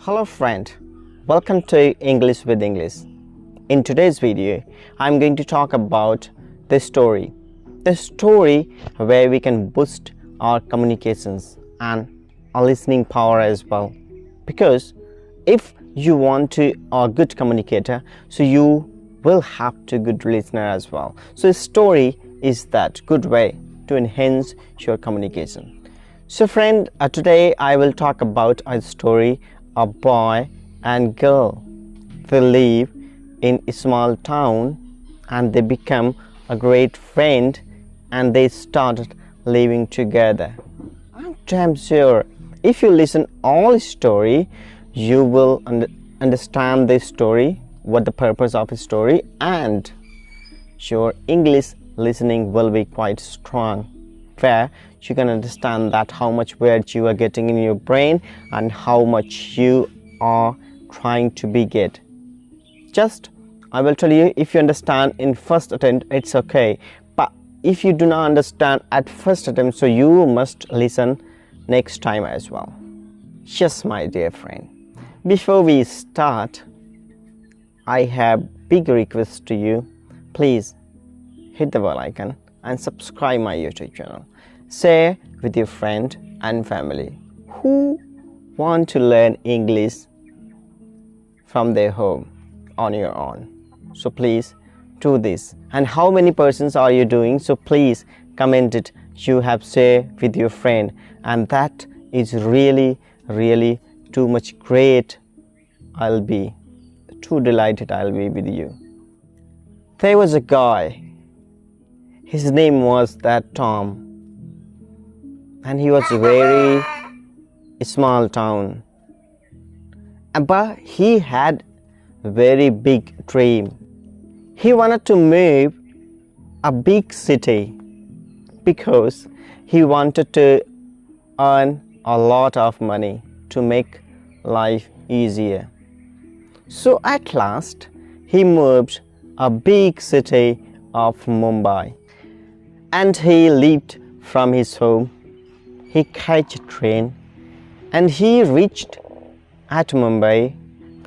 Hello friend, welcome to English with English. In today's video, I'm going to talk about the story where we can boost our communications and our listening power as well. Because if you want to be a good communicator, so you will have to good listener as well. So a story is that good way to enhance your communication. So friend, today I will talk about a story. A boy and girl, they live in a small town and they become a great friend and they started living together. I'm damn sure if you listen all story, you will understand this story, what the purpose of the story, and your English listening will be quite strong, where you can understand that how much words you are getting in your brain and how much you are trying to be get. Just I will tell you, if you understand in first attempt, it's okay, but if you do not understand at first attempt, so you must listen next time as well. Yes, my dear friend, before we start, I have big request to you. Please hit the bell icon and subscribe my YouTube channel. Share with your friend and family who want to learn English from their home on your own. So please do this. And how many persons are you doing? So please comment it. You have shared with your friend, and that is really too much great. I'll be too delighted. I'll be with you. There was a guy. His name was that Tom. And he was a very small town, but he had a very big dream. He wanted to move a big city because he wanted to earn a lot of money to make life easier. So at last he moved a big city of Mumbai, and he left from his home. He catch a train and he reached at Mumbai,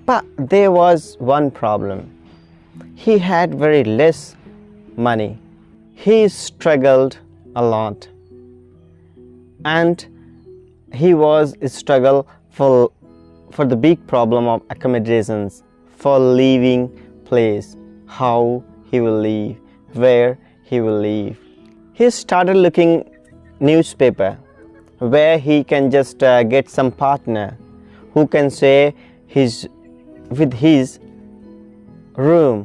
but there was one problem. He had very less money. He struggled a lot, and he was struggle for the big problem of accommodations, for living place, how he will live, where he will live. He started looking newspaper where he can just get some partner who can share his room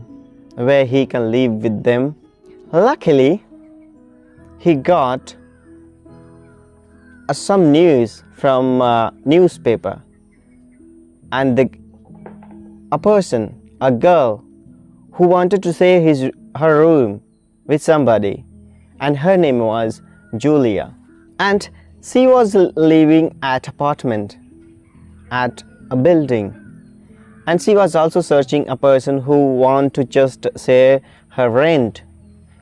where he can live with them. Luckily, he got some news from newspaper, and a girl who wanted to share her room with somebody, and her name was Julia, and she was living at apartment at a building, and she was also searching a person who want to just share her rent,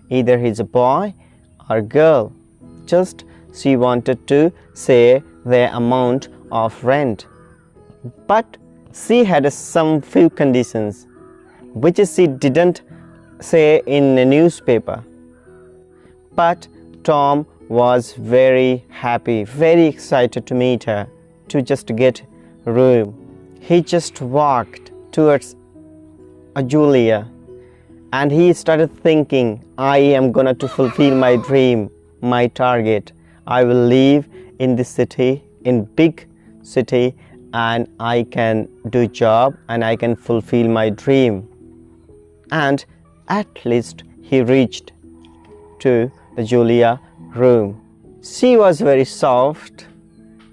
either he's a boy or girl. Just she wanted to share their amount of rent, but she had some few conditions which she didn't say in the newspaper. But Tom was very happy, very excited to meet her, to just get a room. He just walked towards Julia, and he started thinking, I am gonna to fulfill my dream, my target. I will live in this city, in big city, and I can do job and I can fulfill my dream. And at least he reached to the Julia room. She was very soft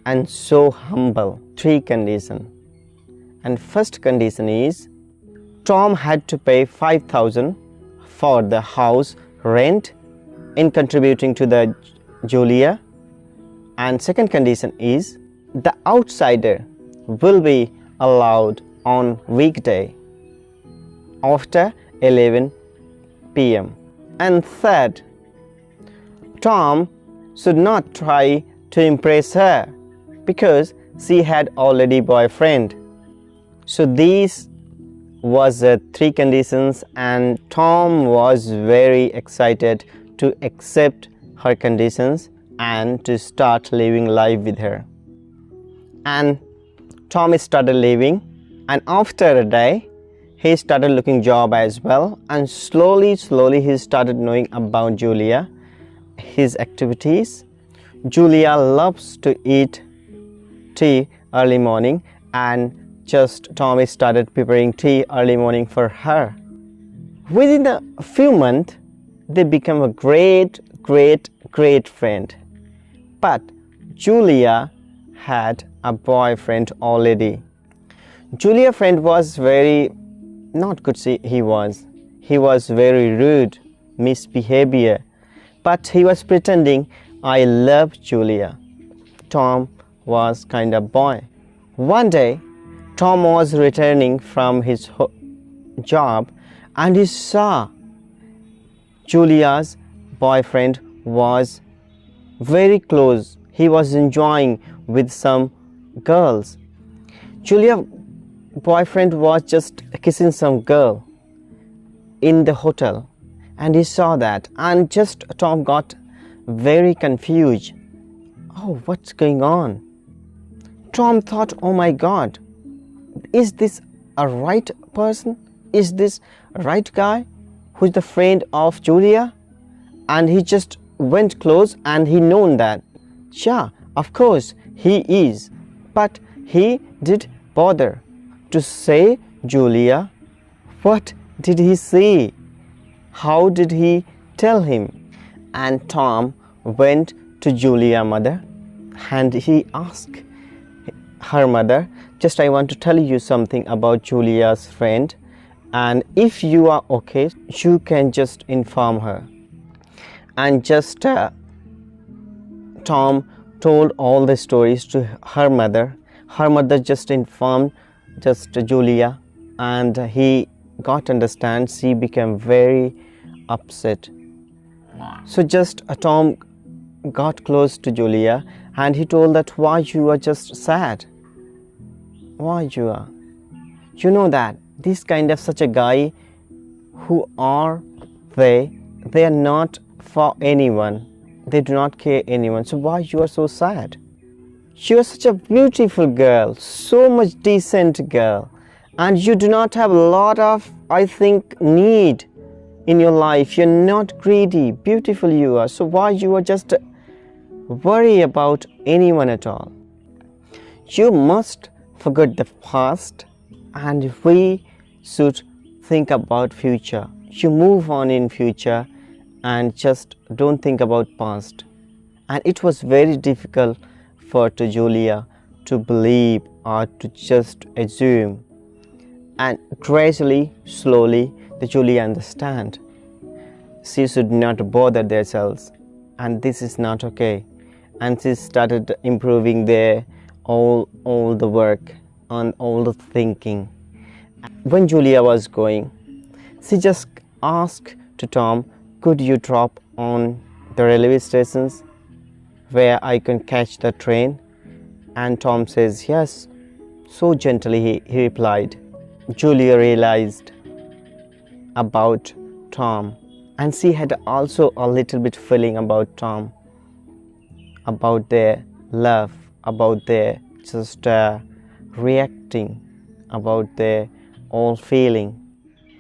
and so humble. 3 conditions. And first condition is Tom had to pay 5,000 for the house rent in contributing to the Julia. And second condition is the outsider will be allowed on weekday after 11 p.m. And third, Tom should not try to impress her because she had already boyfriend. So these was three conditions, and Tom was very excited to accept her conditions and to start living life with her. And Tom started living, and after a day he started looking job as well, and slowly he started knowing about Julia, his activities. Julia loves to eat tea early morning, and just Tom started preparing tea early morning for her. Within a few months they become a great friend. But Julia had a boyfriend already. Julia's friend was very not good. He was very rude, misbehavior, but he was pretending I love Julia. Tom was kind of boy. One day Tom was returning from his job, and he saw Julia's boyfriend was very close. He was enjoying with some girls. Julia's boyfriend was just kissing some girl in the hotel, and he saw that, and just Tom got very confused. Oh, what's going on? Tom thought, oh my God, is this a right person? Is this a right guy who is the friend of Julia? And he just went close, and he known that, yeah, of course he is. But he did bother to say Julia. What did he say? How did he tell him? And Tom went to Julia's mother, and he asked her mother, just I want to tell you something about Julia's friend, and if you are okay, you can just inform her. And just Tom told all the stories to her mother. Her mother just informed just Julia, and he got understand. She became very upset. So just Tom got close to Julia, and he told that why you are just sad. Why you are? You know that this kind of such a guy, who are they? They are not for anyone. They do not care anyone. So why you are so sad? You are such a beautiful girl, so much decent girl, and you do not have a lot of, I think, need in your life. You're not greedy, beautiful you are. So why you are just worry about anyone at all? You must forget the past, and we should think about future. You move on in future and just don't think about past. And it was very difficult for Julia to believe or to just assume. And gradually, slowly, the Julia understand. She should not bother themselves, and this is not okay. And she started improving their all the work and all the thinking. When Julia was going, she just asked to Tom, could you drop on the railway stations where I can catch the train? And Tom says yes. So gently he replied. Julia realized about Tom, and she had also a little bit feeling about Tom, about their love, about their just reacting, about their all feeling.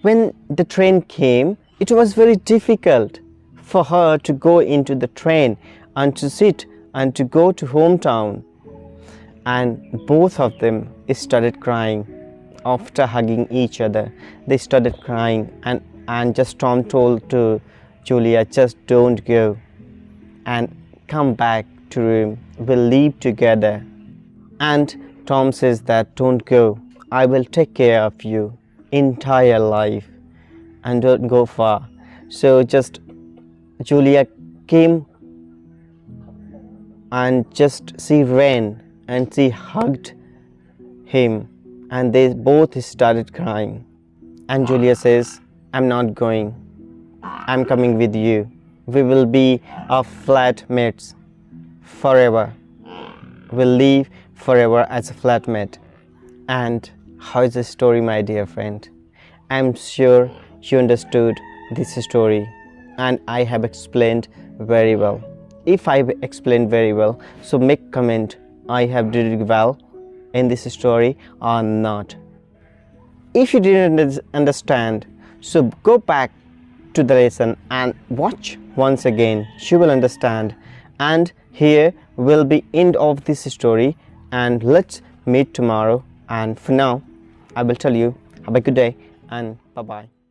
When the train came, it was very difficult for her to go into the train and to sit and to go to hometown. And both of them started crying. After hugging each other, they started crying, and just Tom told to Julia, just don't go and come back to room, we'll live together. And Tom says that don't go, I will take care of you entire life, and don't go far. So just Julia came, and just she ran and she hugged him, and they both started crying. And Julia says, I'm not going, I'm coming with you. We will be our flatmates forever. We'll live forever as a flatmate. And How is the story, my dear friend? I'm sure you understood this story and I have explained very well. If I explained very well, so make comment I have did it well in this story or not. If you didn't understand, so go back to the lesson and watch once again. You will understand. And here will be end of this story, and let's meet tomorrow. And for now, I will tell you have a good day and bye bye.